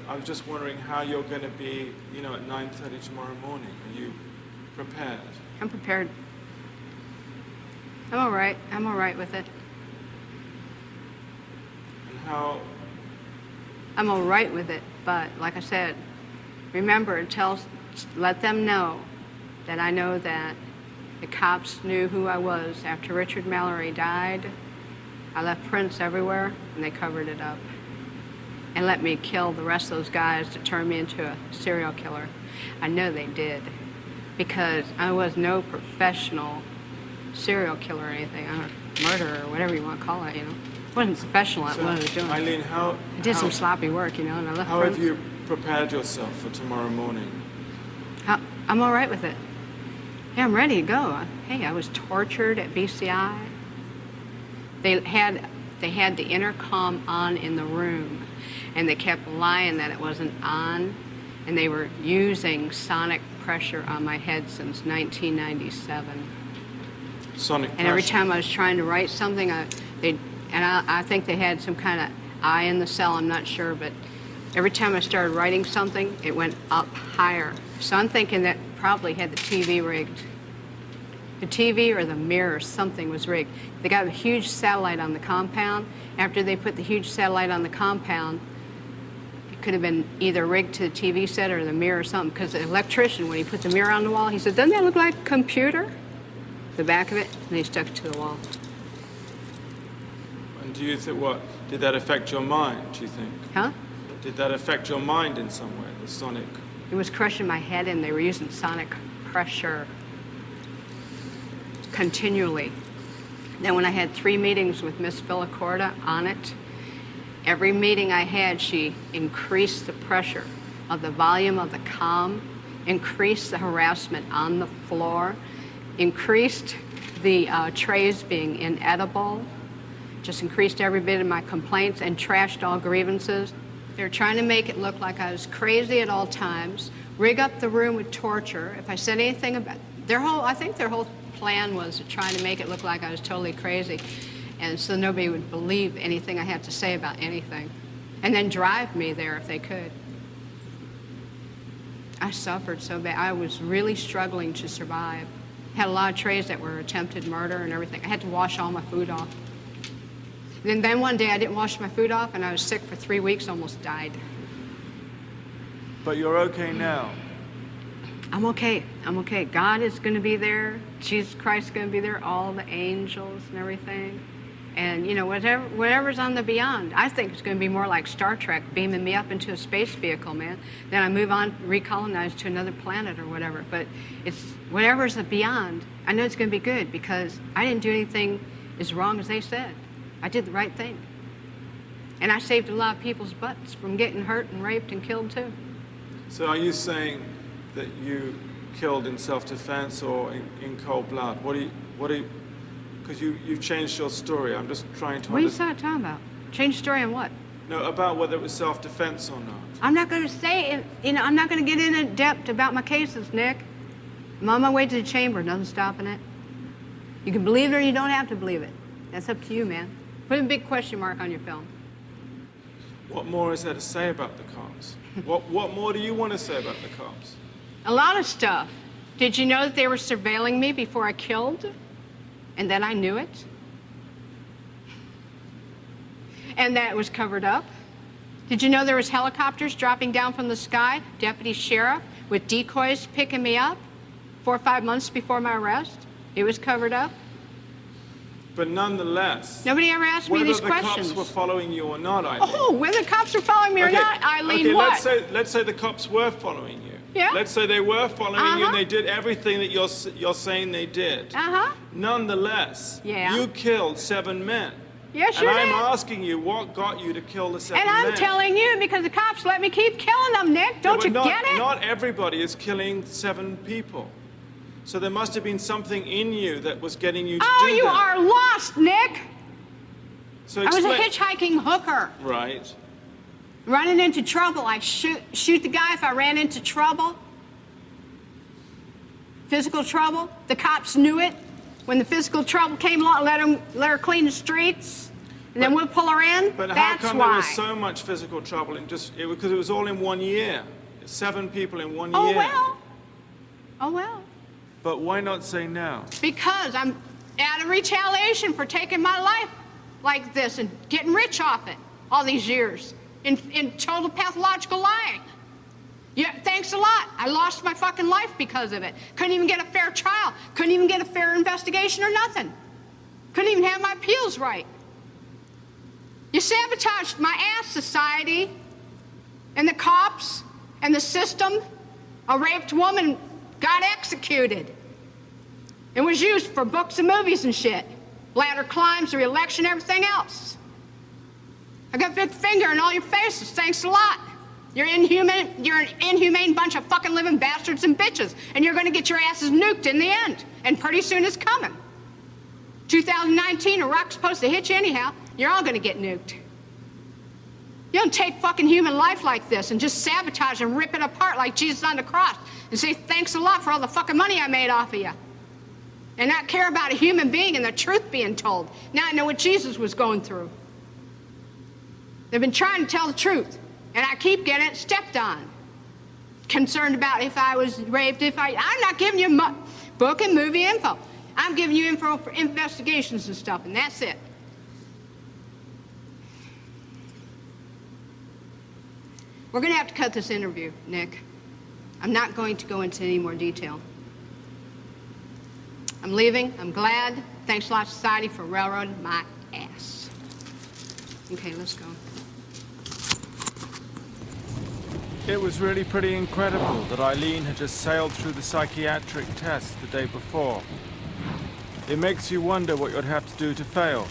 I was just wondering how you're going to be, you know, at 9:30 tomorrow morning. Are you prepared? I'm prepared. I'm all right. I'm all right with it. And how? I'm all right with it, but like I said, remember, let them know that I know that the cops knew who I was. After Richard Mallory died, I left prints everywhere, and they covered it up. And let me kill the rest of those guys to turn me into a serial killer. I know they did, because I was no professional serial killer or anything, or murderer, or whatever you want to call it, you know. I wasn't professional at what I was doing. Aileen, I did some sloppy work, you know, and I left How prints. have you prepared yourself for tomorrow morning? I'm all right with it. Yeah, I'm ready to go. Hey, I was tortured at BCI. They had the intercom on in the room, and they kept lying that it wasn't on, and they were using sonic pressure on my head since 1997. Sonic pressure. And every time I was trying to write something, I think they had some kind of eye in the cell, I'm not sure, but every time I started writing something, it went up higher. So I'm thinking that probably had the TV rigged. The TV or the mirror, something was rigged. They got a huge satellite on the compound. After they put the huge satellite on the compound, it could have been either rigged to the TV set or the mirror or something, because the electrician, when he put the mirror on the wall, he said, "Doesn't that look like a computer?" The back of it, and he stuck it to the wall. And do you think, what, did that affect your mind, do you think? Huh? Did that affect your mind in some way, the sonic? It was crushing my head, and they were using sonic pressure continually. Then when I had 3 meetings with Miss Villacorta on it, every meeting I had, she increased the pressure of the volume of the comm, increased the harassment on the floor, increased the trays being inedible, just increased every bit of my complaints, and trashed all grievances. They're trying to make it look like I was crazy at all times, rig up the room with torture. If I said anything about I think their whole plan was to try to make it look like I was totally crazy, and so nobody would believe anything I had to say about anything, and then drive me there if they could. I suffered so bad. I was really struggling to survive. Had a lot of trays that were attempted murder and everything. I had to wash all my food off. And then one day I didn't wash my food off, and I was sick for 3 weeks, almost died. But you're okay now. I'm okay. I'm okay. God is going to be there. Jesus Christ is going to be there. All the angels and everything. And, you know, whatever's on the beyond. I think it's going to be more like Star Trek, beaming me up into a space vehicle, man. Then I move on, recolonize to another planet or whatever. But it's whatever's the beyond. I know it's going to be good, because I didn't do anything as wrong as they said. I did the right thing. And I saved a lot of people's butts from getting hurt and raped and killed, too. So are you saying that you killed in self-defense or in cold blood? What do you, because you've changed your story. I'm just trying to What are you talking about? Change story on what? No, about whether it was self-defense or not. I'm not going to say it, you know, I'm not going to get in depth about my cases, Nick. I'm on my way to the chamber, nothing stopping it. You can believe it or you don't have to believe it. That's up to you, man. Put a big question mark on your film. What more is there to say about the cops? What more do you want to say about the cops? A lot of stuff. Did you know that they were surveilling me before I killed? And then I knew it? And that it was covered up? Did you know there was helicopters dropping down from the sky, deputy sheriff, with decoys picking me up 4 or 5 months before my arrest? It was covered up? But nonetheless, nobody ever asked me these questions. Whether the cops were following you or not, Aileen. Oh, whether the cops were following me or not, Aileen, what? Let's say the cops were following you. Yeah. Let's say they were following you and they did everything that you're saying they did. Nonetheless, you killed 7 men. Yes, you did. And I'm asking you, what got you to kill the 7 men? And I'm telling you, because the cops let me keep killing them, Nick. Don't you get it? Not everybody is killing 7 people. So there must have been something in you that was getting you to do that. Oh, you are lost, Nick. So I was a hitchhiking hooker. Right. Running into trouble. I shoot the guy if I ran into trouble. Physical trouble. The cops knew it. When the physical trouble came along, let her clean the streets. And then we'll pull her in? But That's how come why. there was so much physical trouble in because it was all in 1 year? 7 people in 1 Oh, year. well. Oh, well. But why not say now? Because I'm out of retaliation for taking my life like this and getting rich off it all these years in total pathological lying. Yeah, thanks a lot. I lost my fucking life because of it. Couldn't even get a fair trial. Couldn't even get a fair investigation or nothing. Couldn't even have my appeals right. You sabotaged my ass, society, and the cops, and the system. A raped woman got executed. It was used for books and movies and shit. Ladder climbs, the re-election, everything else. I got a big finger in all your faces. Thanks a lot. You're an inhumane bunch of fucking living bastards and bitches, and you're gonna get your asses nuked in the end. And pretty soon it's coming. 2019, Iraq's supposed to hit you anyhow. You're all gonna get nuked. You don't take fucking human life like this and just sabotage and rip it apart like Jesus on the cross and say thanks a lot for all the fucking money I made off of you. And not care about a human being and the truth being told. Now I know what Jesus was going through. They've been trying to tell the truth, and I keep getting it stepped on. Concerned about if I was raped, I'm not giving you book and movie info. I'm giving you info for investigations and stuff, and that's it. We're gonna have to cut this interview, Nick. I'm not going to go into any more detail. I'm leaving. I'm glad. Thanks a lot, society, for railroading my ass. Okay, let's go. It was really pretty incredible that Aileen had just sailed through the psychiatric test the day before. It makes you wonder what you'd have to do to fail.